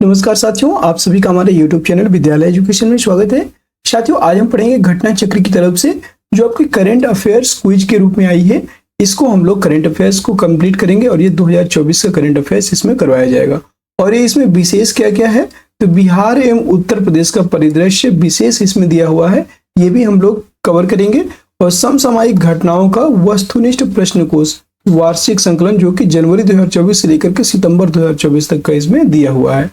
नमस्कार साथियों, आप सभी का हमारे YouTube चैनल विद्यालय एजुकेशन में स्वागत है। साथियों, आज हम पढ़ेंगे घटना चक्र की तरफ से जो आपकी करंट अफेयर्स क्विज के रूप में आई है। इसको हम लोग करंट अफेयर्स को कंप्लीट करेंगे और ये 2024 का करंट अफेयर्स इसमें करवाया जाएगा। और ये इसमें विशेष क्या क्या है, तो बिहार एवं उत्तर प्रदेश का परिदृश्य विशेष इसमें दिया हुआ है, ये भी हम लोग कवर करेंगे। और समसामयिक घटनाओं का वस्तुनिष्ठ प्रश्नकोश वार्षिक संकलन जो कि जनवरी 2024 से लेकर के सितंबर 2024 तक का इसमें दिया हुआ है।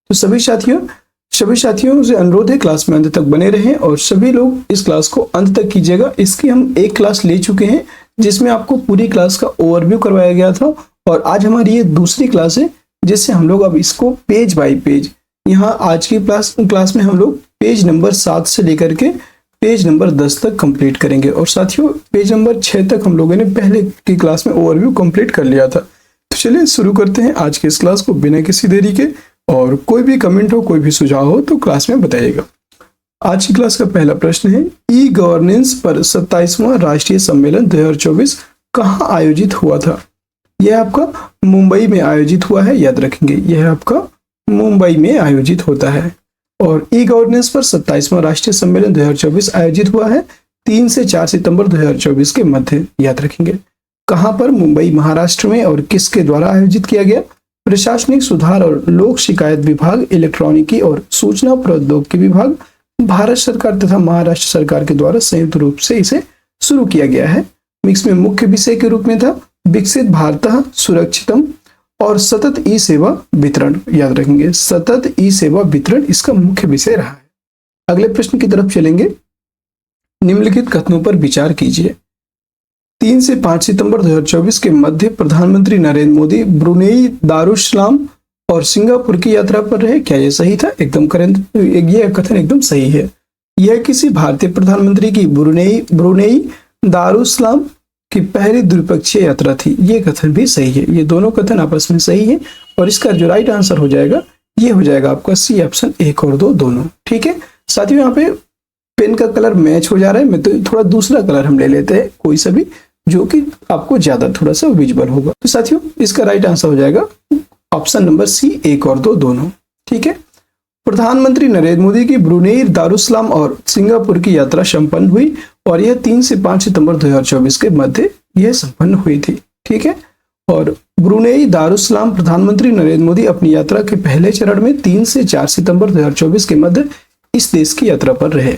तो सभी साथियों से अनुरोध है क्लास में अंत तक बने रहें और सभी लोग इस क्लास को अंत तक कीजिएगा। इसकी हम एक क्लास ले चुके हैं जिसमें आपको पूरी क्लास का ओवरव्यू करवाया गया था और आज हमारी ये दूसरी क्लास है जिससे हम लोग अब इसको पेज बाय पेज, यहाँ आज की क्लास में हम लोग पेज नंबर 7 से लेकर के पेज नंबर 10 तक कंप्लीट करेंगे। और साथियों, पेज नंबर 6 तक हम लोगों ने पहले की क्लास में ओवरव्यू कंप्लीट कर लिया था। तो चलिए शुरू करते हैं आज की इस क्लास को बिना किसी देरी के। और कोई भी कमेंट हो, कोई भी सुझाव हो तो क्लास में बताइएगा। आज की क्लास का पहला प्रश्न है, ई गवर्नेंस पर 27वां राष्ट्रीय सम्मेलन 2024 कहाँ आयोजित हुआ था? यह आपका मुंबई में आयोजित हुआ है, याद रखेंगे, यह आपका मुंबई में आयोजित होता है। और ई गवर्नेंस पर 27वां राष्ट्रीय सम्मेलन 2024 आयोजित हुआ है 3 से 4 सितंबर 2024 के मध्य, याद रखेंगे। कहाँ पर? मुंबई, महाराष्ट्र में। और किसके द्वारा आयोजित किया गया? प्रशासनिक सुधार और लोक शिकायत विभाग, इलेक्ट्रॉनिकी और सूचना प्रौद्योगिकी विभाग, भारत सरकार तथा महाराष्ट्र सरकार के द्वारा संयुक्त रूप से इसे शुरू किया गया है। इसमें मुख्य विषय के रूप में था विकसित भारतः सुरक्षितम और सतत ई सेवा वितरण, याद रखेंगे, सतत ई सेवा वितरण इसका मुख्य विषय रहा है। अगले प्रश्न की तरफ चलेंगे। निम्नलिखित कथनों पर विचार कीजिए। 3 से 5 सितंबर 2024 के मध्य प्रधानमंत्री नरेंद्र मोदी ब्रुनेई, दारुसलाम और सिंगापुर की यात्रा पर रहे। क्या यह सही था? एकदम यह कथन एकदम सही है। यह किसी भारतीय प्रधानमंत्री की ब्रुनेई, दारुसलाम की पहली द्विपक्षीय यात्रा थी। ये कथन भी सही है। ये दोनों कथन आपस में सही है और इसका जो राइट आंसर हो जाएगा ये हो जाएगा आपका सी ऑप्शन 1 और 2 दोनों। ठीक है साथियों, यहाँ पे पेन का कलर मैच हो जा रहा है, मैं तो थोड़ा दूसरा कलर हम ले लेते हैं कोई सा भी जो कि आपको ज्यादा थोड़ा सा विजिबल होगा। तो साथियों, इसका राइट आंसर हो जाएगा ऑप्शन नंबर सी 1 और 2 दोनों। ठीक है, प्रधानमंत्री नरेंद्र मोदी की ब्रुनेई, दारुसलाम और सिंगापुर की यात्रा संपन्न हुई और यह 3 से 5 सितंबर 2024 के मध्य यह संपन्न हुई थी। ठीक है, और ब्रुनेई, दारुसलाम प्रधानमंत्री नरेंद्र मोदी अपनी यात्रा के पहले चरण में 3 से 4 सितंबर 2024 के मध्य इस देश की यात्रा पर रहे।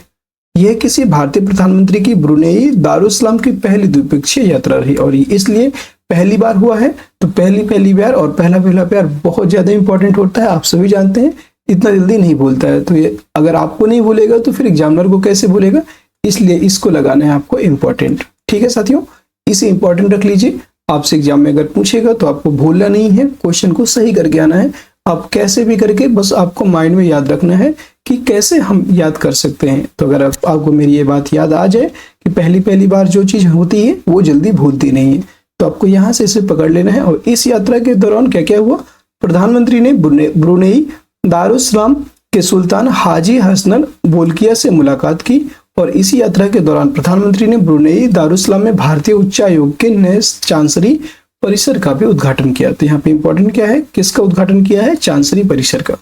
यह किसी भारतीय प्रधानमंत्री की ब्रुनेई, दारुसलाम की पहली द्विपक्षीय यात्रा रही और इसलिए पहली बार हुआ है। तो पहली बार और पहला प्यार बहुत ज्यादा इंपॉर्टेंट होता है, आप सभी जानते हैं, इतना जल्दी नहीं भूलता है। तो ये अगर आपको नहीं भूलेगा तो फिर एग्जामिनर को कैसे भूलेगा, इसलिए इसको लगाना है आपको इम्पोर्टेंट। ठीक है साथियों, इसे इंपॉर्टेंट रख लीजिए। आपसे एग्जाम में अगर पूछेगा तो आपको भूलना नहीं है, क्वेश्चन को सही करके आना है। आप कैसे भी करके बस आपको माइंड में याद रखना है कि कैसे हम याद कर सकते हैं। तो अगर आपको मेरी ये बात याद आ जाए कि पहली बार जो चीज होती है वो जल्दी भूलती नहीं है, तो आपको यहाँ से इसे पकड़ लेना है। और इस यात्रा के दौरान क्या क्या हुआ? प्रधानमंत्री ने ब्रुनेई, दारुसलाम के सुल्तान हाजी हसनल बोल्किया से मुलाकात की और इसी यात्रा के दौरान प्रधानमंत्री ने ब्रुनेई, दारुसलाम में भारतीय उच्चायोग के नए चांसरी परिसर का भी उद्घाटन किया। तो यहाँ पे इंपॉर्टेंट क्या है, किसका उद्घाटन किया है? चांसरी परिसर का।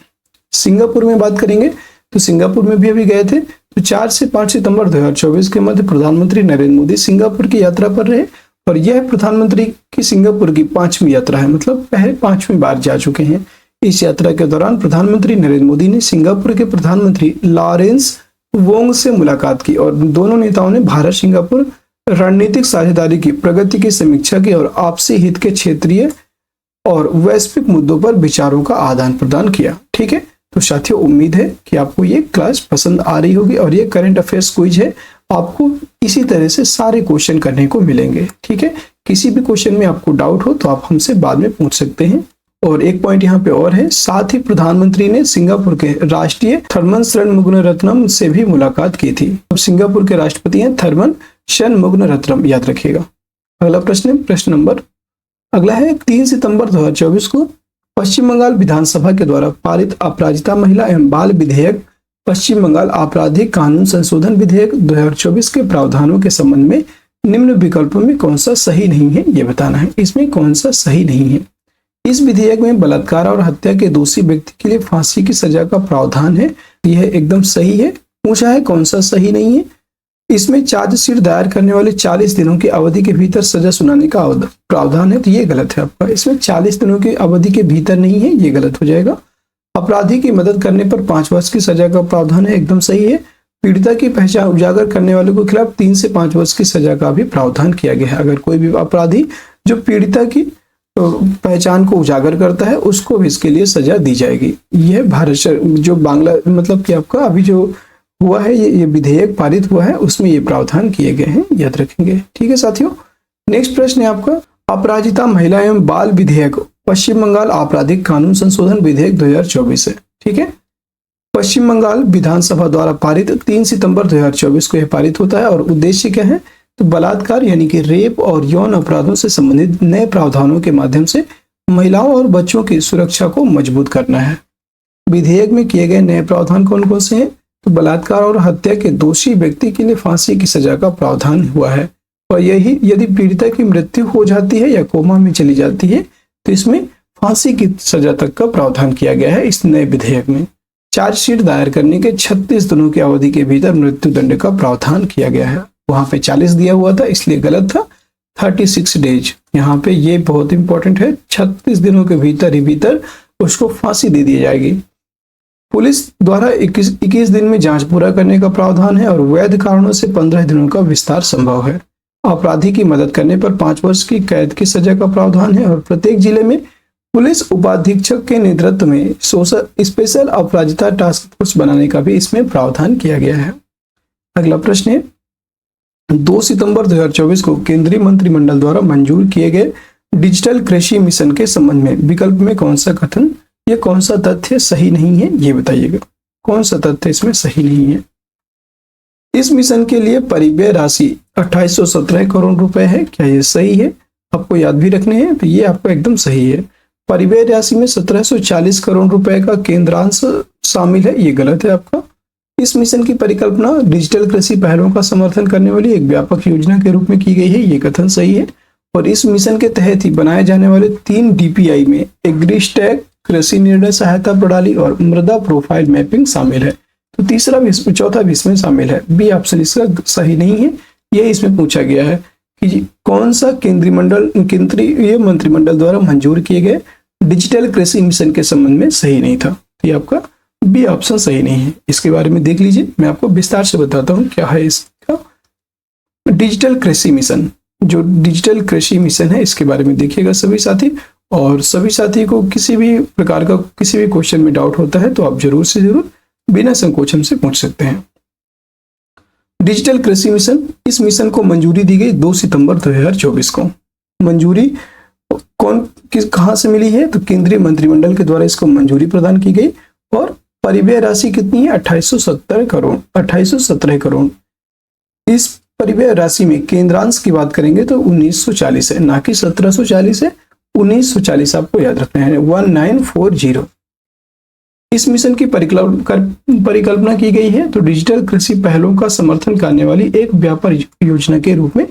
सिंगापुर में बात करेंगे तो सिंगापुर में भी अभी गए थे। तो 4 से 5 सितंबर 2024 के मध्य प्रधानमंत्री नरेंद्र मोदी सिंगापुर की यात्रा पर रहे और यह प्रधानमंत्री की सिंगापुर की 5वीं यात्रा है, मतलब पहले 5वीं बार जा चुके हैं। इस यात्रा के दौरान प्रधानमंत्री नरेंद्र मोदी ने सिंगापुर के प्रधानमंत्री लॉरेंस वोंग से मुलाकात की और दोनों नेताओं ने भारत सिंगापुर रणनीतिक साझेदारी की प्रगति की समीक्षा की और आपसी हित के क्षेत्रीय और वैश्विक मुद्दों पर विचारों का आदान प्रदान किया। ठीक है, तो साथियों, उम्मीद है कि आपको ये क्लास पसंद आ रही होगी और ये करंट अफेयर्स क्विज है, आपको इसी तरह से सारे क्वेश्चन करने को मिलेंगे। ठीक है, किसी भी क्वेश्चन में आपको डाउट हो तो आप हमसे बाद में पूछ सकते हैं। और एक पॉइंट यहाँ पे और है, साथ ही प्रधानमंत्री ने सिंगापुर के राष्ट्रीय थर्मन षणमुगरत्नम से भी मुलाकात की थी। अब सिंगापुर के राष्ट्रपति हैं थर्मन षणमुगरत्नम, याद रखिएगा। अगला प्रश्न नंबर अगला है, 3 सितंबर 2024 को पश्चिम बंगाल विधानसभा के द्वारा पारित अपराजिता महिला एवं बाल विधेयक, पश्चिम बंगाल आपराधिक कानून संशोधन विधेयक 2024 के प्रावधानों के संबंध में निम्न विकल्पों में कौन सा सही नहीं है, ये बताना है। इसमें कौन सा सही नहीं है? इस विधेयक में बलात्कार और हत्या के दोषी व्यक्ति के लिए फांसी की सजा का प्रावधान है। यह एकदम सही है। पूछा है कौन सा सही नहीं है। इसमें चार्जशीट दायर करने वाले 40 दिनों की अवधि के भीतर सजा सुनाने का प्रावधान है, तो ये गलत है आपका। इसमें 40 दिनों की अवधि के भीतर नहीं है, ये गलत हो जाएगा। अपराधी की मदद करने पर 5 वर्ष की सजा का प्रावधान है, एकदम सही है। पीड़िता की पहचान उजागर करने वालों के खिलाफ 3 से 5 वर्ष की सजा का भी प्रावधान किया गया है। अगर कोई भी अपराधी जो पीड़िता की पहचान को उजागर करता है उसको भी इसके लिए सजा दी जाएगी। यह भारत जो बांग्ला मतलब कि आपका अभी जो हुआ है ये विधेयक पारित हुआ है उसमें ये प्रावधान किए गए हैं, याद रखेंगे। ठीक है साथियों, नेक्स्ट प्रश्न है आपका अपराजिता महिला एवं बाल विधेयक पश्चिम बंगाल आपराधिक कानून संशोधन विधेयक 2024 है। ठीक है, पश्चिम बंगाल विधानसभा द्वारा पारित 3 सितंबर 2024 को यह पारित होता है और उद्देश्य क्या है, तो बलात्कार यानी कि रेप और यौन अपराधों से संबंधित नए प्रावधानों के माध्यम से महिलाओं और बच्चों की सुरक्षा को मजबूत करना है। विधेयक में किए गए नए प्रावधान कौन कौन से हैं, तो बलात्कार और हत्या के दोषी व्यक्ति के लिए फांसी की सजा का प्रावधान हुआ है और यही यदि पीड़िता की मृत्यु हो जाती है या कोमा में चली जाती है तो इसमें फांसी की सजा तक का प्रावधान किया गया है इस नए विधेयक में। चार्जशीट दायर करने के 36 दिनों की अवधि के भीतर मृत्यु दंड का प्रावधान किया गया है। वहां पे 40 दिया हुआ था इसलिए गलत था, 36 डेज यहाँ पे ये बहुत इंपॉर्टेंट है। 36 दिनों के भीतर उसको फांसी दे दी जाएगी। पुलिस द्वारा 21 दिन में जांच पूरा करने का प्रावधान है और वैध कारणों से 15 दिनों का विस्तार संभव है। अपराधी की मदद करने पर 5 वर्ष की कैद की सजा का प्रावधान है और प्रत्येक जिले में पुलिस उपाधीक्षक के नेतृत्व में स्पेशल अपराजिता टास्क फोर्स बनाने का भी इसमें प्रावधान किया गया है। अगला प्रश्न है 2 सितंबर 2024 को केंद्रीय मंत्रिमंडल द्वारा मंजूर किए गए डिजिटल कृषि मिशन के संबंध में विकल्प में कौन सा कथन या कौन सा तथ्य सही नहीं है, ये बताइएगा। कौन सा तथ्य इसमें सही नहीं है। इस मिशन के लिए परिव्यय राशि 2817 करोड़ रुपए है, क्या ये सही है? आपको याद भी रखने हैं, तो ये आपका एकदम सही है। परिव्यय राशि में 1740 करोड़ रुपए का केंद्रांश शामिल है, ये गलत है आपका। इस मिशन की परिकल्पना डिजिटल कृषि पहलों का समर्थन करने वाली एक व्यापक योजना के रूप में की गई है, ये कथन सही है। और इस मिशन के तहत ही बनाए जाने वाले 3 DPI में एग्रीस्टैक, कृषि निर्णय सहायता प्रणाली और मृदा प्रोफाइल मैपिंग शामिल है। तो तीसरा भी इसमें, चौथा भी इसमें शामिल है। बी ऑप्शन इसका सही नहीं है। ये इसमें पूछा गया है कि कौन सा केंद्रीय मंत्रिमंडल द्वारा मंजूर किए गए डिजिटल कृषि मिशन के संबंध में सही नहीं था। तो ये आपका बी ऑप्शन सही नहीं है। इसके बारे में देख लीजिए, मैं आपको विस्तार से बताता हूँ क्या है इसका। डिजिटल कृषि मिशन, जो डिजिटल कृषि मिशन है इसके बारे में देखिएगा सभी साथी। और सभी साथी को किसी भी प्रकार का किसी भी क्वेश्चन में डाउट होता है तो आप जरूर से जरूर बिना संकोच हमसे पूछ सकते हैं। डिजिटल कृषि मिशन, इस मिशन को मंजूरी दी गई 2 सितंबर 2024 को। मंजूरी कहां से मिली है, तो केंद्रीय मंत्रिमंडल के द्वारा इसको मंजूरी प्रदान की गई। और परिव्यय राशि कितनी है, 2817 करोड़। इस परिव्यय राशि में केंद्रांश की बात करेंगे तो 1940 है, ना कि 1740 है, 1940 आपको याद रखना है, 1940। इस मिशन की परिकल्पना की गई है तो डिजिटल कृषि पहलों का समर्थन करने वाली एक व्यापक योजना के रूप में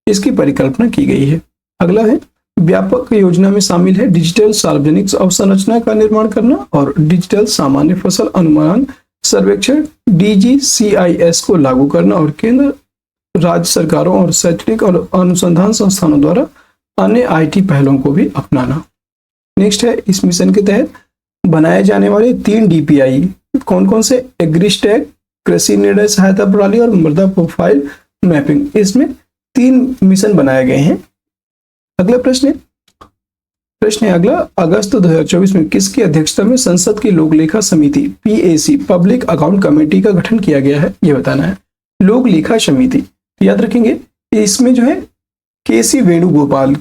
इसकी परिकल्पना की गई है। अगला है व्यापक योजना में शामिल है डिजिटल सार्वजनिक अवसंरचना का निर्माण करना और डिजिटल सामान्य फसल अनुमान सर्वेक्षण DGCIS को लागू करना और केंद्र राज्य सरकारों और शैक्षणिक और अनुसंधान संस्थानों द्वारा अन्य IT पहलों को भी अपनाना। नेक्स्ट है, इस मिशन के तहत बनाए जाने वाले 3 DPI कौन कौन से, एग्रीस्टैक, कृषि निर्णय सहायता प्रणाली और मृदा प्रोफाइल मैपिंग। इसमें 3 मिशन बनाए गए हैं। अगला प्रश्न है अगला, अगस्त 2024 में किसकी अध्यक्षता में संसद की लोक लेखा समिति PAC पब्लिक अकाउंट कमेटी का गठन किया गया है, यह बताना है। लोक लेखा समिति याद रखेंगे, इसमें जो है KC वेणुगोपाल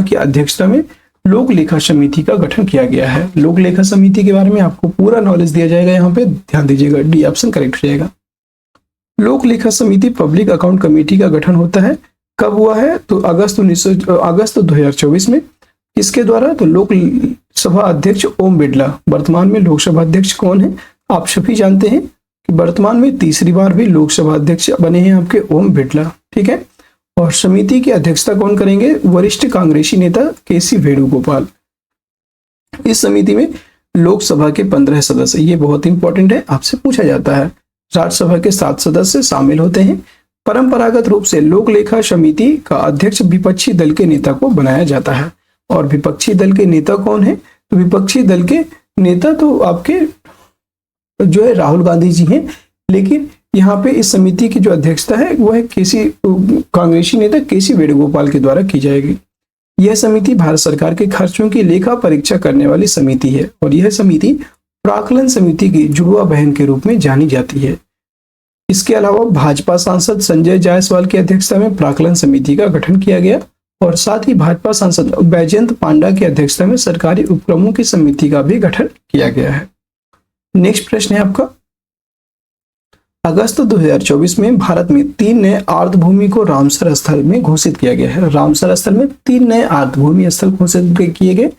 की अध्यक्षता में लोक लेखा समिति का गठन किया गया है। लोक लेखा समिति के बारे में आपको पूरा नॉलेज दिया जाएगा, यहाँ पे ध्यान दीजिएगा, डी ऑप्शन करेक्ट हो जाएगा। लोक लेखा समिति पब्लिक अकाउंट कमेटी का गठन होता है, कब हुआ है, तो अगस्त 2024 में। किसके द्वारा, तो लोकसभा अध्यक्ष ओम बिरला। वर्तमान में लोकसभा अध्यक्ष कौन है, आप सभी जानते हैं कि वर्तमान में तीसरी बार भी लोकसभा अध्यक्ष बने हैं आपके ओम बिरला। ठीक है, और समिति की अध्यक्षता कौन करेंगे? वरिष्ठ कांग्रेसी नेता केसी वेणुगोपाल। इस समिति में लोकसभा के 15 सदस्य, ये बहुत इंपॉर्टेंट है, आपसे पूछा जाता है। राज्यसभा के 7 सदस्य शामिल होते हैं। परंपरागत रूप से लोक लेखा समिति का अध्यक्ष विपक्षी दल के नेता को बनाया जाता है। और विपक्षी दल के नेता कौन है? तो विपक्षी दल के नेता तो आपके जो है राहुल गांधी जी हैं, लेकिन यहाँ पे इस समिति की जो अध्यक्षता है वो है कांग्रेसी नेता केसी वेणुगोपाल के द्वारा की जाएगी। यह समिति भारत सरकार के खर्चों की लेखा परीक्षा करने वाली समिति है और यह समिति प्राक्कलन समिति की जुड़वा बहन के रूप में जानी जाती है। इसके अलावा भाजपा सांसद संजय जायसवाल की अध्यक्षता में प्राक्कलन समिति का गठन किया गया और साथ ही भाजपा सांसद बैजयंत पांडा की अध्यक्षता में सरकारी उपक्रमों की समिति का भी गठन किया गया है। नेक्स्ट प्रश्न है आपका, अगस्त 2024 में भारत में 3 नए आर्द्रभूमि को रामसर स्थल में घोषित किया गया है। रामसर स्थल में 3 नए आर्द्रभूमि स्थल घोषित किए गए।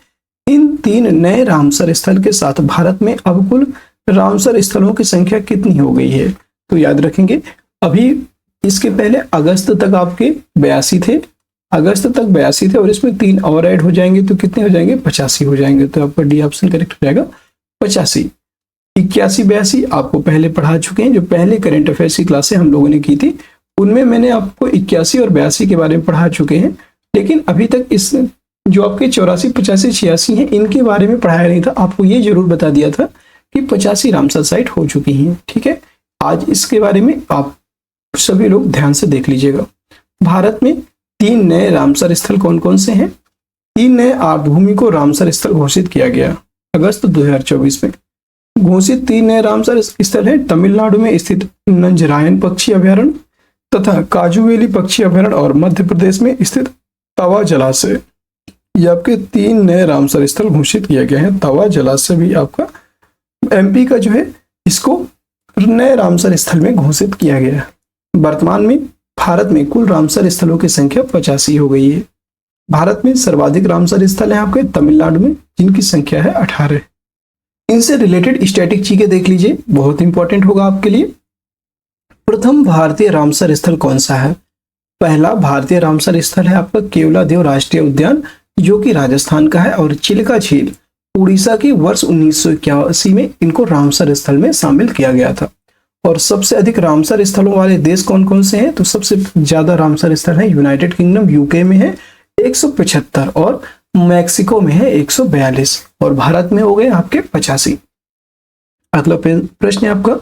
इन 3 नए रामसर स्थल के साथ भारत में अब कुल रामसर स्थलों की संख्या कितनी हो गई है? तो याद रखेंगे, अभी इसके पहले अगस्त तक आपके 82 थे, अगस्त तक 82 थे और इसमें 3 और ऐड हो जाएंगे तो कितने हो जाएंगे? 85 हो जाएंगे। तो आपका डी ऑप्शन करेक्ट हो जाएगा 85। 81 82 आपको पहले पढ़ा चुके हैं, जो पहले करंट अफेयर्स की क्लासें हम लोगों ने की थी उनमें मैंने आपको 81 और 82 के बारे में पढ़ा चुके हैं, लेकिन अभी तक इस जो आपके 84 85 86 हैं इनके बारे में पढ़ाया नहीं था। आपको ये जरूर बता दिया था कि 85 रामसर साइट हो चुकी हैं। ठीक है, आज इसके बारे में आप सभी लोग ध्यान से देख लीजिएगा। भारत में 3 नए रामसर स्थल कौन कौन से हैं? 3 नए आर्द्रभूमि को रामसर स्थल घोषित किया गया अगस्त 2024 में। घोषित 3 नए रामसर स्थल है तमिलनाडु में स्थित नंजरायन पक्षी अभयारण्य तथा काजूवेली पक्षी अभयारण्य और मध्य प्रदेश में स्थित तवा जलाशय। ये आपके 3 नए रामसर स्थल घोषित किया गया है। तवा जलाशय भी आपका एमपी का जो है इसको नए रामसर स्थल में घोषित किया गया है। वर्तमान में भारत में कुल रामसर स्थलों की संख्या 85 हो गई है। भारत में सर्वाधिक रामसर स्थल है आपके तमिलनाडु में, जिनकी संख्या है 18। इनसे रिलेटेड स्टैटिक चीजें देख लीजिए, बहुत इंपॉर्टेंट होगा आपके लिए। प्रथम भारतीय रामसर स्थल कौन सा है? पहला भारतीय रामसर स्थल है आपका केवलादेव राष्ट्रीय उद्यान, जो कि राजस्थान का है, और चिल्का झील उड़ीसा की वर्ष 1981 में इनको रामसर स्थल में शामिल किया गया था। और सबसे अधिक रामसर स्थलों वाले देश कौन कौन से हैं? तो सबसे ज्यादा रामसर स्थल है यूनाइटेड किंगडम यूके में है 175 और मैक्सिको में है 142 और भारत में हो गए आपके 85। अगला प्रश्न है आपका,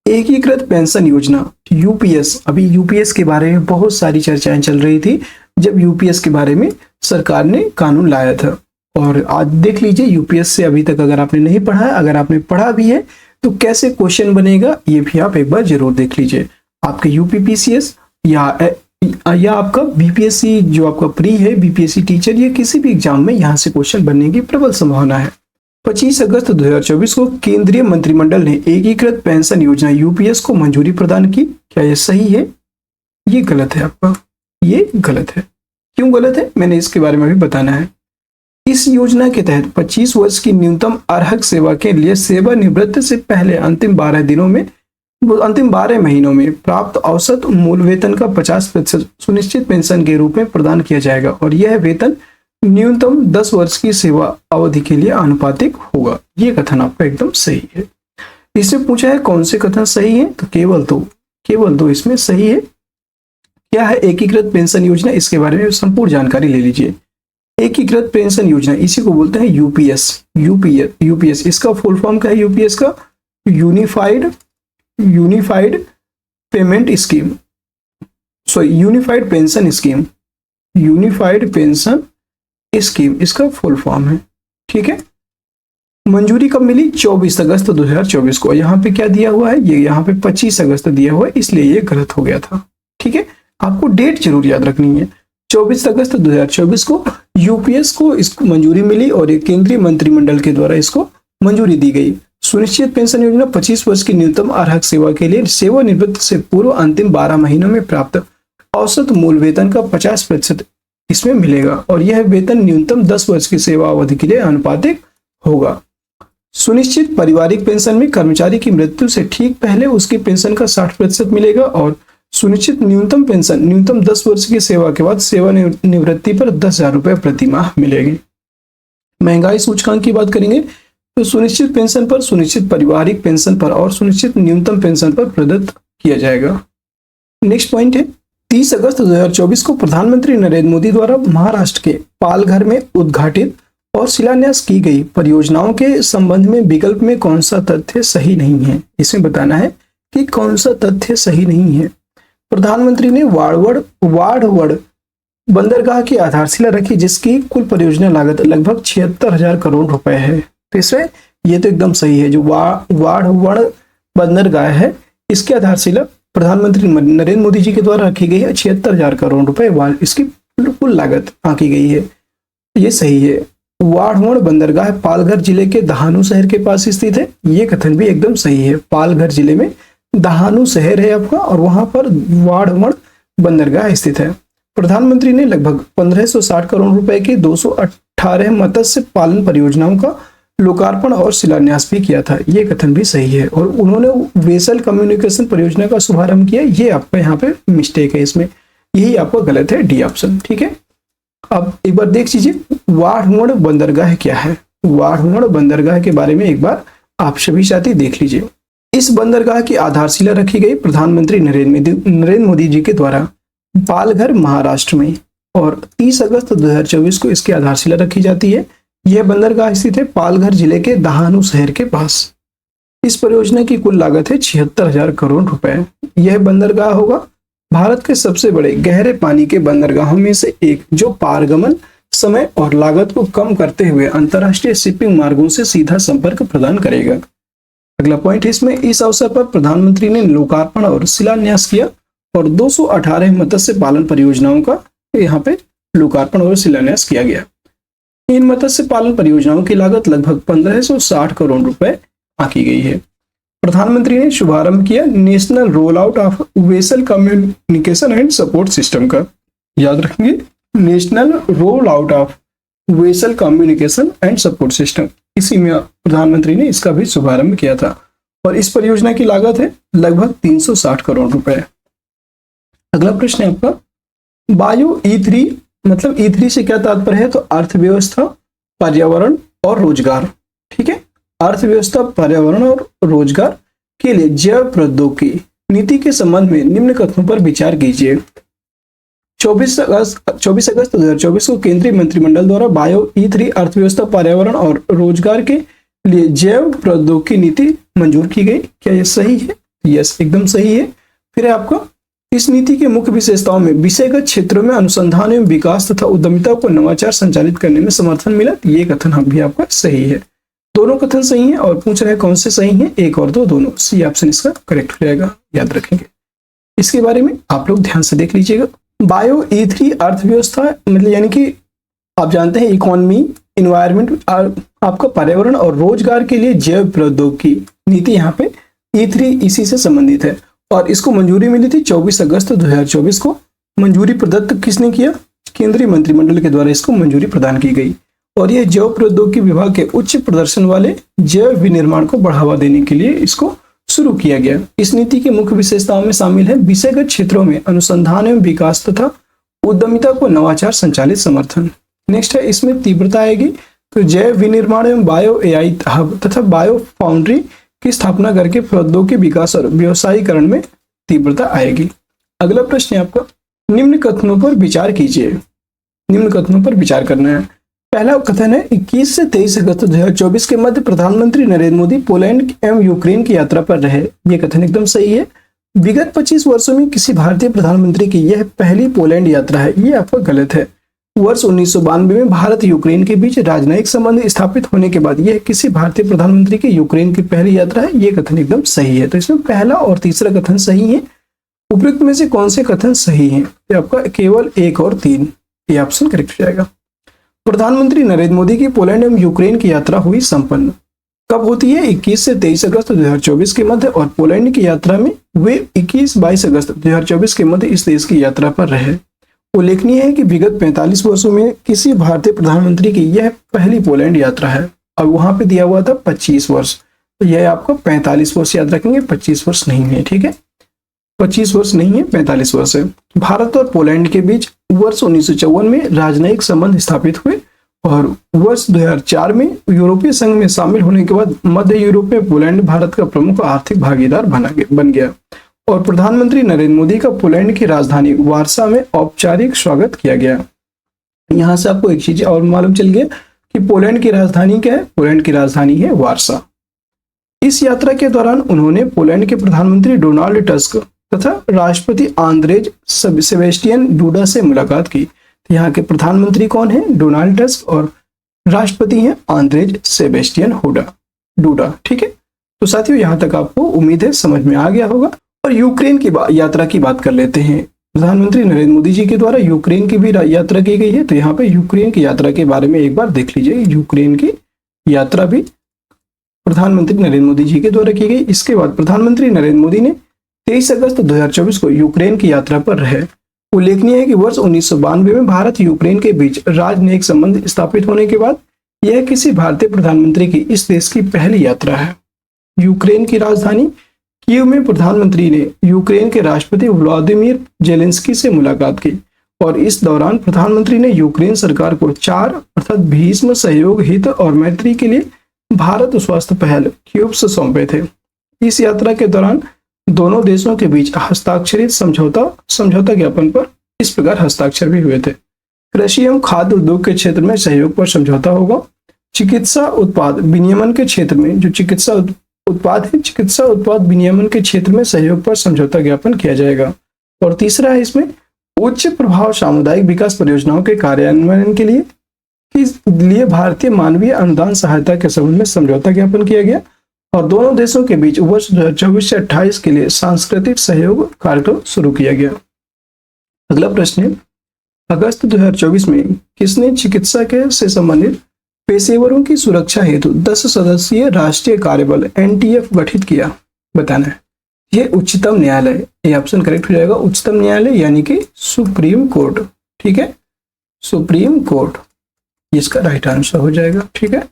एकीकृत पेंशन योजना यूपीएस। अभी यूपीएस के बारे में बहुत सारी चर्चाएं चल रही थी जब यूपीएस के बारे में सरकार ने कानून लाया था। और आज देख लीजिए यूपीएस से अभी तक अगर आपने नहीं पढ़ा है, अगर आपने पढ़ा भी है तो कैसे क्वेश्चन बनेगा ये भी आप एक बार जरूर देख लीजिए। आपके यूपीपीसीएस या आपका बीपीएससी जो आपका प्री है, बीपीएससी टीचर, या किसी भी एग्जाम में यहाँ से क्वेश्चन बनने की प्रबल संभावना है। 25 अगस्त 2024 को केंद्रीय मंत्रिमंडल ने एकीकृत पेंशन योजना यूपीएस को मंजूरी प्रदान की। क्या यह सही है? ये गलत है आपका, ये गलत है। क्यों गलत है, मैंने इसके बारे में भी बताना है। इस योजना के तहत 25 वर्ष की न्यूनतम अर्हक सेवा के लिए सेवानिवृत्ति से पहले अंतिम 12 महीनों में प्राप्त औसत मूल वेतन का 50% सुनिश्चित पेंशन के रूप में प्रदान किया जाएगा और यह वेतन न्यूनतम 10 वर्ष की सेवा अवधि के लिए आनुपातिक होगा। ये कथन आपका एकदम सही है। इससे पूछा है कौन से कथन सही है, तो केवल दो इसमें सही है। क्या है एकीकृत पेंशन योजना, इसके बारे में संपूर्ण जानकारी ले लीजिए। एकीकृत पेंशन योजना इसी को बोलते हैं यूपीएस। इसका फुल फॉर्म क्या है यूपीएस का? Unified payment scheme, unified pension scheme इसका फुल फॉर्म है। ठीक है, मंजूरी कब मिली? 24 अगस्त 2024 को। यहाँ पे क्या दिया हुआ है? ये यहाँ पे 25 अगस्त दिया हुआ है, इसलिए ये गलत हो गया था। ठीक है, आपको डेट जरूर याद रखनी है। 24 अगस्त 2024 को यूपीएस को इसको मंजूरी मिली और एक केंद्रीय मंत्रिमंडल के द्वारा इसको मंजूरी दी गई। सुनिश्चित पेंशन योजना 25 वर्ष की न्यूनतम अर्हक सेवा के लिए सेवानिवृत्ति से पूर्व अंतिम 12 महीनों में प्राप्त औसत मूल वेतन का 50% इसमें मिलेगा और यह वेतन न्यूनतम 10 वर्ष की सेवा अवधि के लिए आनुपातिक होगा। सुनिश्चित पारिवारिक पेंशन में कर्मचारी की मृत्यु से ठीक पहले उसकी पेंशन का 60% मिलेगा और सुनिश्चित न्यूनतम पेंशन न्यूनतम 10 वर्ष की सेवा के बाद सेवानिवृत्ति पर 10,000 रुपये प्रति माह मिलेगी। महंगाई सूचकांक की बात करेंगे तो सुनिश्चित पेंशन पर, सुनिश्चित पारिवारिक पेंशन पर और सुनिश्चित न्यूनतम पेंशन पर प्रदत्त किया जाएगा। नेक्स्ट पॉइंट है 30 अगस्त 2024 को प्रधानमंत्री नरेंद्र मोदी द्वारा महाराष्ट्र के पालघर में उद्घाटित और शिलान्यास की गई परियोजनाओं के संबंध में विकल्प में कौन सा तथ्य सही नहीं है। इसमें बताना है कि कौन सा तथ्य सही नहीं है। प्रधानमंत्री ने वाड़वड़ बंदरगाह की आधारशिला रखी जिसकी कुल परियोजना लागत लगभग 76,000 करोड़ रुपए है। तो इसमें ये तो एकदम सही है। जो वाड़वड़ बंदरगाह है इसकी आधारशिला प्रधानमंत्री नरेंद्र मोदी जी के द्वारा रखी गई है। 76,000 करोड़ रुपए इसकी कुल लागत आंकी गई है, ये सही है। वाड़वड़ बंदरगाह पालघर जिले के दहानू शहर के पास स्थित है, ये कथन भी एकदम सही है। पालघर जिले में दहानू शहर है आपका और वहां पर वाड़वड़ बंदरगाह स्थित है। प्रधानमंत्री ने लगभग 1560 करोड़ रुपए की 218 मत्स्य पालन परियोजनाओं का लोकार्पण और शिलान्यास भी किया था, ये कथन भी सही है। और उन्होंने वेसल कम्युनिकेशन परियोजना का शुभारंभ किया, ये आपका यहाँ पे मिस्टेक है, इसमें यही आपका गलत है, डी ऑप्शन। ठीक है, अब एक बार देख लीजिए वाड़वड़ बंदरगाह क्या है। वाड़वड़ बंदरगाह के बारे में एक बार आप सभी साथी देख लीजिए। इस बंदरगाह की आधारशिला रखी गई प्रधानमंत्री नरेंद्र मोदी जी के द्वारा पालघर महाराष्ट्र में और 30 अगस्त 2024 को इसकी आधारशिला रखी जाती है। यह बंदरगाह स्थित है पालघर जिले के दहानू शहर के पास। इस परियोजना की कुल लागत है 76,000 करोड़ रुपए। यह बंदरगाह होगा भारत के सबसे बड़े गहरे पानी के बंदरगाहों में से एक, जो पारगमन समय और लागत को कम करते हुए अंतर्राष्ट्रीय शिपिंग मार्गों से सीधा संपर्क प्रदान करेगा। अगला पॉइंट है इसमें, इस अवसर पर प्रधानमंत्री ने लोकार्पण और शिलान्यास किया और 218 मत्स्य पालन परियोजनाओं का यहाँ पे लोकार्पण और शिलान्यास किया गया। इन मत्स्य पालन परियोजनाओं की लागत लगभग 1560 करोड़ रुपए आंकी गई है। प्रधानमंत्री ने शुभारंभ किया national roll out of vessel communication and support system का। याद रखेंगे, national roll out of vessel communication and support system, इसी में प्रधानमंत्री ने इसका भी शुभारंभ किया था और इस परियोजना की लागत है लगभग 360 करोड़ रुपए। अगला प्रश्न है आपका, बायो E3 मतलब E3 से क्या तात्पर्य है? तो अर्थव्यवस्था, पर्यावरण और रोजगार। ठीक है, अर्थव्यवस्था, पर्यावरण और रोजगार के लिए जैव प्रौद्योगिकी नीति के संबंध में निम्न कथनों पर विचार कीजिए। 24 अगस्त 2024 को केंद्रीय मंत्रिमंडल द्वारा बायो E3 अर्थव्यवस्था, पर्यावरण और रोजगार के लिए जैव प्रौद्योगिकी नीति मंजूर की गई। क्या यह सही है? यस, एकदम सही है। फिर है आपका, इस नीति के मुख्य विशेषताओं में विषयगत क्षेत्रों में अनुसंधान एवं विकास तथा उद्यमिता को नवाचार संचालित करने में समर्थन मिला। ये कथन हम भी आपका सही है। दोनों कथन सही हैं और पूछ रहे हैं कौन से सही हैं, एक और दो, दोनों। सी ऑप्शन इसका करेक्ट हो जाएगा, याद रखेंगे। इसके बारे में आप लोग ध्यान से देख लीजिएगा। बायो E3 अर्थव्यवस्था मतलब यानी कि आप जानते हैं इकोनॉमी, इन्वायरमेंट, आपका पर्यावरण और रोजगार के लिए जैव प्रौद्योगिकी नीति यहाँ पे E3 इसी से संबंधित है और इसको मंजूरी मिली थी 24 अगस्त 2024 को। मंजूरी प्रदत्त किसने किया? केंद्रीय मंत्रिमंडल के द्वारा इसको मंजूरी प्रदान की गई और यह जैव प्रौद्योगिकी विभाग के उच्च प्रदर्शन वाले जैव विनिर्माण को बढ़ावा देने के लिए इसको शुरू किया गया। इस नीति की मुख्य विशेषताओं में शामिल है विषयगत क्षेत्रों में अनुसंधान एवं विकास तथा उद्यमिता को नवाचार संचालित समर्थन। नेक्स्ट है, इसमें तीव्रता आएगी तो जैव विनिर्माण एवं बायो AI हब तथा बायो फाउंड्री की स्थापना करके प्रौद्योगिकी विकास और व्यवसायीकरण में तीव्रता आएगी। अगला प्रश्न है आपका, निम्न कथनों पर विचार कीजिए। निम्न कथनों पर विचार करना है। पहला कथन है 21 से 23 अगस्त 2024 के मध्य प्रधानमंत्री नरेंद्र मोदी पोलैंड एवं यूक्रेन की यात्रा पर रहे। यह कथन एकदम सही है। विगत 25 वर्षों में किसी भारतीय प्रधानमंत्री की यह पहली पोलैंड यात्रा है, ये आपका गलत है। वर्ष 1992 में भारत यूक्रेन के बीच राजनयिक संबंध स्थापित होने के बाद यह किसी भारतीय प्रधानमंत्री की यूक्रेन की पहली यात्रा है, ये कथन एकदम सही है। तो इसमें पहला और तीसरा कथन सही है। उपयुक्त में से कौन से कथन सही है? तो आपका केवल 1 और 3, ये ऑप्शन करेक्ट हो जाएगा। प्रधानमंत्री नरेंद्र मोदी की पोलैंड एवं यूक्रेन की यात्रा हुई संपन्न। कब होती है? 21 से 23 अगस्त 2024 के मध्य और पोलैंड की यात्रा में वे 21-22 अगस्त 2024 के मध्य इस देश की यात्रा पर रहे। उल्लेखनीय है कि विगत 45 वर्षों में किसी भारतीय प्रधानमंत्री की यह पहली पोलैंड यात्रा है। अब वहां पे दिया हुआ था 25 वर्ष, तो यह आपको 45 वर्ष याद रखेंगे, 25 वर्ष नहीं है। ठीक है, 25 वर्ष नहीं है, 45 वर्ष है। भारत और पोलैंड के बीच वर्ष 1954 में राजनयिक संबंध स्थापित हुए और वर्ष 2004 में यूरोपीय संघ में शामिल होने के बाद मध्य यूरोप में पोलैंड भारत का प्रमुख आर्थिक भागीदार बन गया और प्रधानमंत्री नरेंद्र मोदी का पोलैंड की राजधानी वार्सा में औपचारिक स्वागत किया गया। यहाँ से आपको एक चीज और मालूम चल गया कि पोलैंड की राजधानी क्या है। पोलैंड की राजधानी है वार्सा। इस यात्रा के दौरान उन्होंने पोलैंड के प्रधानमंत्री डोनाल्ड टस्क तथा राष्ट्रपति आंद्रेज सेबेस्टियन डूडा से मुलाकात की। यहाँ के प्रधानमंत्री कौन है? डोनाल्ड टस्क और राष्ट्रपति हैं आंद्रेज सेबेस्टियन डूडा। ठीक है, तो साथियों यहाँ तक आपको उम्मीद है समझ में आ गया होगा। और यूक्रेन की यात्रा की बात कर लेते हैं। प्रधानमंत्री नरेंद्र मोदी जी के द्वारा यूक्रेन की भी यात्रा की गई है, तो यहाँ पे यूक्रेन की यात्रा के बारे में एक बार देख लीजिए। यूक्रेन की यात्रा भी प्रधानमंत्री नरेंद्र मोदी जी के द्वारा की गई। इसके बाद प्रधानमंत्री नरेंद्र मोदी ने 23 अगस्त 2024 को यूक्रेन की यात्रा पर रहे। उल्लेखनीय है कि वर्ष 1992 में भारत यूक्रेन के बीच राजनयिक संबंध स्थापित होने के बाद यह किसी भारतीय प्रधानमंत्री की इस देश की पहली यात्रा है। यूक्रेन की राजधानी कीव में प्रधानमंत्री ने यूक्रेन के राष्ट्रपति व्लादिमीर जेलेंस्की से मुलाकात की और इस दौरान प्रधानमंत्री ने यूक्रेन सरकार को 4 अर्थात भीष्म सहयोग, हित और मैत्री के लिए भारत स्वास्थ्य पहल क्यूब्स सौंपे थे। इस यात्रा के दौरान दोनों देशों के बीच हस्ताक्षरित समझौता ज्ञापन पर इस प्रकार हस्ताक्षर भी हुए थे। कृषि एवं खाद्य उद्योग के क्षेत्र में सहयोग पर समझौता होगा। चिकित्सा उत्पाद विनियमन के क्षेत्र में जो चिकित्सा उत्पाद विनियमन के क्षेत्र में सहयोग पर समझौता ज्ञापन किया जाएगा। और तीसरा है इसमें उच्च प्रभाव सामुदायिक विकास परियोजनाओं के कार्यान्वयन के लिए भारतीय मानवीय अनुदान सहायता के संबंध में समझौता ज्ञापन किया गया और दोनों देशों के बीच वर्ष 2024 से 28 के लिए सांस्कृतिक सहयोग कार्यक्रम शुरू किया गया। अगला प्रश्न है, अगस्त 2024 में किसने चिकित्सा से संबंधित पेशेवरों की सुरक्षा हेतु 10 सदस्यीय राष्ट्रीय कार्यबल NTF गठित किया? बताना है। यह उच्चतम न्यायालय, ये ऑप्शन करेक्ट हो जाएगा। उच्चतम न्यायालय यानी कि सुप्रीम कोर्ट। ठीक है, सुप्रीम कोर्ट इसका राइट आंसर हो जाएगा। ठीक है,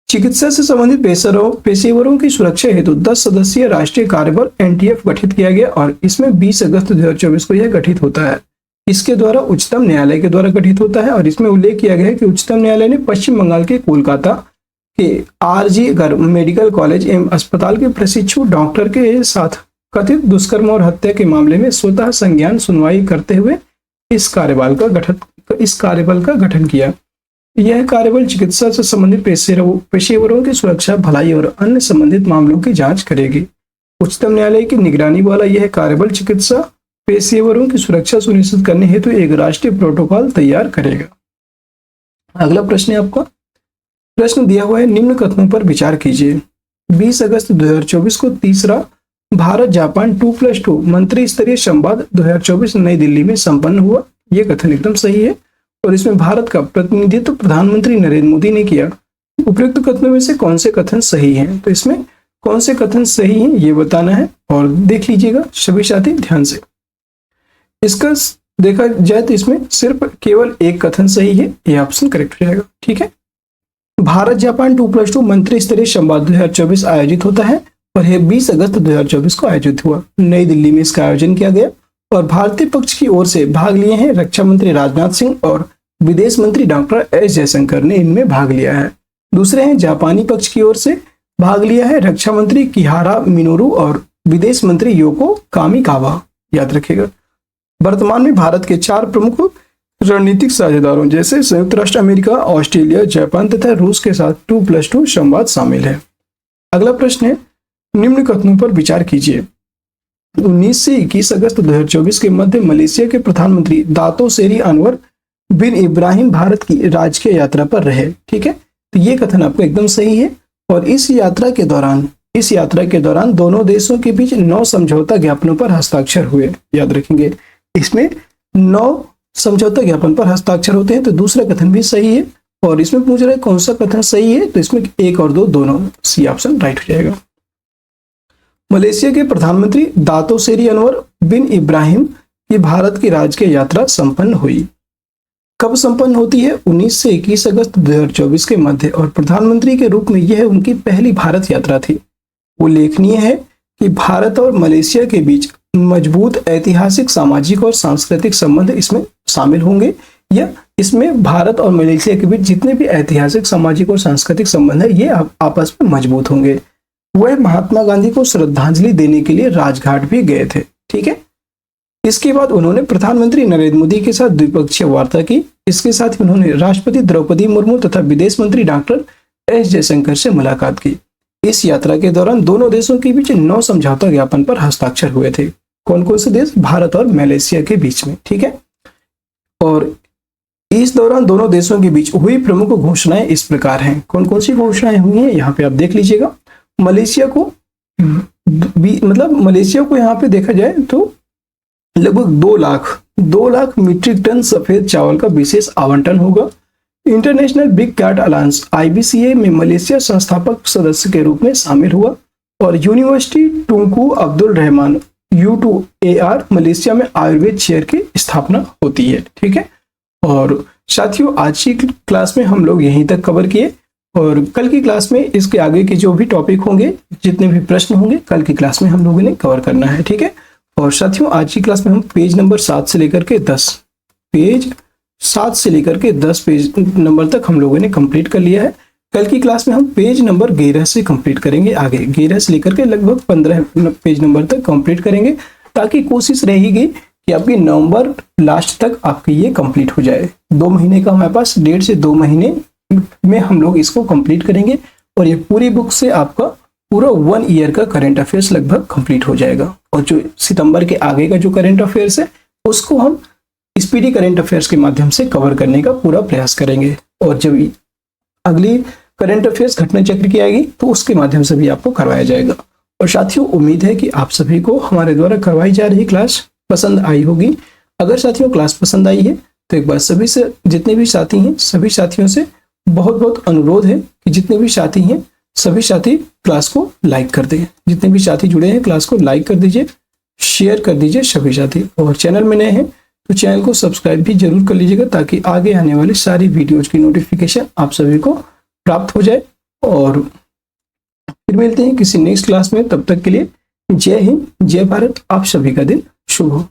चिकित्सा से संबंधित पेशेवरों की सुरक्षा हेतु 10 सदस्यीय राष्ट्रीय कार्यबल NTF गठित किया गया और इसमें 20 अगस्त 2024 को यह गठित होता है। इसके द्वारा उच्चतम न्यायालय के द्वारा गठित होता है और इसमें उल्लेख किया गया है कि उच्चतम न्यायालय ने पश्चिम बंगाल के कोलकाता के RG गर्ग मेडिकल कॉलेज एवं अस्पताल के प्रशिक्षु डॉक्टर के साथ कथित दुष्कर्म और हत्या के मामले में स्वतः संज्ञान सुनवाई करते हुए इस कार्यबल का गठन किया। यह कार्यबल चिकित्सा से संबंधित पेशेवरों की सुरक्षा, भलाई और अन्य संबंधित मामलों की जांच करेगी। उच्चतम न्यायालय की निगरानी वाला यह कार्यबल चिकित्सा पेशेवरों की सुरक्षा सुनिश्चित करने हेतु एक राष्ट्रीय प्रोटोकॉल तैयार करेगा। अगला प्रश्न है आपका, प्रश्न दिया हुआ है, निम्न कथनों पर विचार कीजिए। 20 अगस्त 2024 को तीसरा भारत जापान 2+2 मंत्री स्तरीय संवाद 2024 नई दिल्ली में संपन्न हुआ। यह कथन एकदम सही है और इसमें भारत का प्रतिनिधित्व प्रधानमंत्री नरेंद्र मोदी ने किया। उपयुक्त कथनों में से कौन से कथन सही हैं? तो इसमें कौन से कथन सही हैं ये बताना है और देख लीजिएगा सभी साथी ध्यान से। इसका देखा जाए तो इसमें सिर्फ केवल एक कथन सही है, यह ऑप्शन करेक्ट हो जाएगा। ठीक है, भारत जापान 2+2 मंत्री स्तरीय संवाद 2024 आयोजित होता है और यह 20 अगस्त 2024 को आयोजित हुआ। नई दिल्ली में इसका आयोजन किया गया और भारतीय पक्ष की ओर से भाग लिए हैं रक्षा मंत्री राजनाथ सिंह और विदेश मंत्री डॉक्टर S जयशंकर ने इनमें भाग लिया है। दूसरे हैं जापानी पक्ष की ओर से भाग लिया है रक्षा मंत्री किहारा मिनोरू और विदेश मंत्री योको कामिकावा। याद रखिएगा। वर्तमान में भारत के 4 प्रमुख रणनीतिक साझेदारों जैसे संयुक्त राष्ट्र अमेरिका, ऑस्ट्रेलिया, जापान तथा रूस के साथ 2+2 संवाद शामिल है। अगला प्रश्न है, निम्न कथनों पर विचार कीजिए। 19 से 21 अगस्त 2024 के मध्य मलेशिया के प्रधानमंत्री दातो सेरी अनवर बिन इब्राहिम भारत की राजकीय यात्रा पर रहे। ठीक है, तो ये कथन आपको एकदम सही है और इस यात्रा के दौरान दोनों देशों के बीच 9 समझौता ज्ञापनों पर हस्ताक्षर हुए। याद रखेंगे, इसमें 9 समझौता ज्ञापन पर हस्ताक्षर होते हैं। तो दूसरा कथन भी सही है और इसमें पूछ रहा है कौन सा कथन सही है, तो इसमें 1 और 2 दोनों सी ऑप्शन राइट हो जाएगा। मलेशिया के प्रधानमंत्री दातो सेरी अनवर बिन इब्राहिम की भारत की राजकीय यात्रा संपन्न हुई। कब संपन्न होती है? 19 से 21 अगस्त 2024 के मध्य और प्रधानमंत्री के रूप में यह उनकी पहली भारत यात्रा थी। उल्लेखनीय है कि भारत और मलेशिया के बीच मजबूत ऐतिहासिक, सामाजिक और सांस्कृतिक संबंध इसमें शामिल होंगे, या इसमें भारत और मलेशिया के बीच जितने भी ऐतिहासिक, सामाजिक और सांस्कृतिक संबंध है ये आपस में मजबूत होंगे। वह महात्मा गांधी को श्रद्धांजलि देने के लिए राजघाट भी गए थे। ठीक है, इसके बाद उन्होंने प्रधानमंत्री नरेंद्र मोदी के साथ द्विपक्षीय वार्ता की। इसके साथ ही उन्होंने राष्ट्रपति द्रौपदी मुर्मू तथा विदेश मंत्री डॉक्टर एस जयशंकर से मुलाकात की। इस यात्रा के दौरान दोनों देशों के बीच 9 समझौता ज्ञापन पर हस्ताक्षर हुए थे। कौन कौन से देश? भारत और मलेशिया के बीच में। ठीक है, और इस दौरान दोनों देशों के बीच हुई प्रमुख घोषणाएं इस प्रकार हैं। कौन कौन सी घोषणाएं हुई हैं यहाँ पे आप देख लीजिएगा। मलेशिया को मलेशिया को यहाँ पे देखा जाए तो लगभग 2 लाख मीट्रिक टन सफेद चावल का विशेष आवंटन होगा। International big cat alliance IBCA में मलेशिया संस्थापक सदस्य के रूप में शामिल हुआ। और university Tunku Abdul Rahman U2AR Malaysia में आयुर्वेद चेयर की स्थापना होती है। ठीक है, और साथियों आज की क्लास में हम लोग यहीं तक कवर किए, और कल की क्लास में इसके आगे के जो भी टॉपिक होंगे, जितने भी प्रश्न होंगे, कल की क्लास में हम लोगों ने कवर करना है। ठीक है, और साथियों आज की क्लास में हम पेज नंबर 7 से लेकर के 10 पेज नंबर तक हम लोगों ने कंप्लीट कर लिया है। कल की क्लास में हम पेज नंबर 11 से कंप्लीट करेंगे, आगे 11 से लेकर के लगभग 15 पेज नंबर तक कंप्लीट करेंगे, ताकि कोशिश रहेगी कि आपकी नवंबर लास्ट तक आपकी ये कंप्लीट हो जाए। 2 महीने का हमारे पास, 1.5 से 2 महीने में हम लोग इसको कंप्लीट करेंगे, और ये पूरी बुक से आपका पूरा 1 ईयर का करंट अफेयर्स लगभग कंप्लीट हो जाएगा। और जो सितंबर के आगे का जो करंट अफेयर्स है उसको हम स्पीडी करंट अफेयर्स के माध्यम से कवर करने का पूरा प्रयास करेंगे। और जब अगली करंट अफेयर्स घटना चक्र की आएगी तो उसके माध्यम से भी आपको करवाया जाएगा। और साथियों उम्मीद है कि आप सभी को हमारे द्वारा करवाई जा रही क्लास पसंद आई होगी। अगर साथियों क्लास पसंद आई है तो एक बार सभी से, जितने भी साथी हैं सभी साथियों से बहुत बहुत अनुरोध है कि जितने भी साथी हैं सभी साथी क्लास को लाइक कर दें। जितने भी साथी जुड़े हैं क्लास को लाइक कर दीजिए, शेयर कर दीजिए सभी साथी। और चैनल में नए हैं तो चैनल को सब्सक्राइब भी जरूर कर लीजिएगा, ताकि आगे आने वाली सारी वीडियोज की नोटिफिकेशन आप सभी को प्राप्त हो जाए। और फिर मिलते हैं किसी नेक्स्ट क्लास में, तब तक के लिए जय हिंद, जय भारत। आप सभी का दिन शुभ हो।